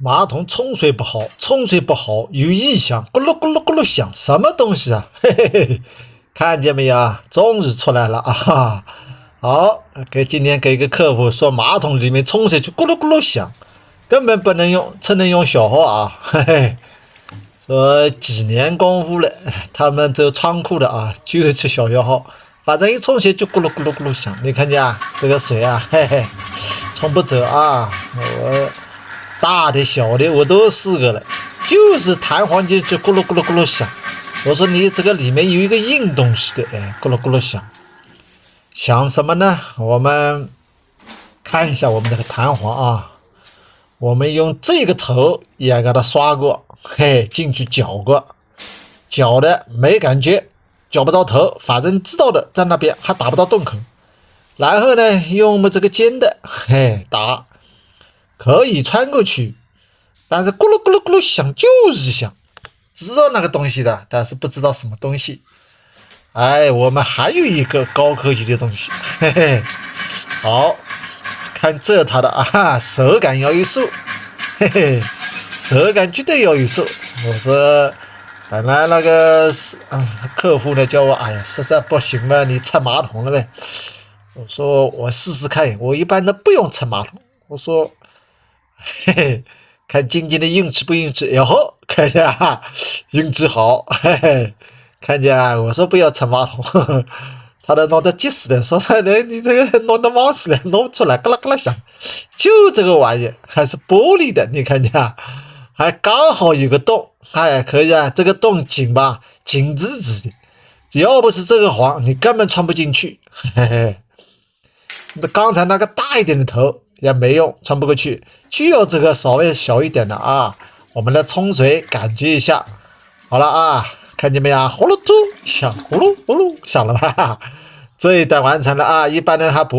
马桶冲水不好，冲水不好有异响，咕噜咕噜咕噜响，什么东西啊？嘿嘿嘿，看见没有？终于出来了啊！好，今天给个客户说马桶里面冲水就咕噜咕噜响，根本不能用，只能用小号啊！嘿嘿，说几年功夫了，他们这仓库的啊，就是小摇号，反正一冲水就咕噜咕噜咕噜响。你看见啊？这个水啊，嘿嘿，冲不走啊！我大的小的我都试过了，就是弹簧就咕噜咕噜咕噜响。我说你这个里面有一个硬东西的，哎，咕噜咕噜响。想什么呢？我们看一下我们这个弹簧啊，我们用这个头也给它刷过，嘿，进去搅过，搅的没感觉，搅不到头，反正知道的在那边还打不到洞口。然后呢，用我们这个尖的，嘿，打可以穿过去，但是咕噜咕噜咕噜响就是响，知道那个东西的，但是不知道什么东西。哎，我们还有一个高科技的东西，嘿嘿，好看这它的啊，手感要有数，嘿嘿，手感绝对要有数。我说，本来那个客户呢叫我，哎呀，实在不行了，你拆马桶了呗。我说我试试看，我一般都不用拆马桶。我说，嘿嘿，看晶晶的运气不运气？哟吼，看一下，运气好，嘿嘿。看见啊，我说不要拆马桶，呵呵，他都弄得急死的，说你这个弄得忙死了，弄不出来，咯啦咯啦响，就这个玩意还是玻璃的，你看见啊，还刚好有个洞，哎，可以啊，这个洞紧吧，紧直直的，只要不是这个簧，你根本穿不进去，嘿嘿。那刚才那个大一点的头也没用，穿不过去，就要这个稍微小一点的啊，我们来冲水感觉一下，好了啊。看见没有？呼噜嘟响，呼噜呼噜响了吧？这一段完成了啊！一般人还不。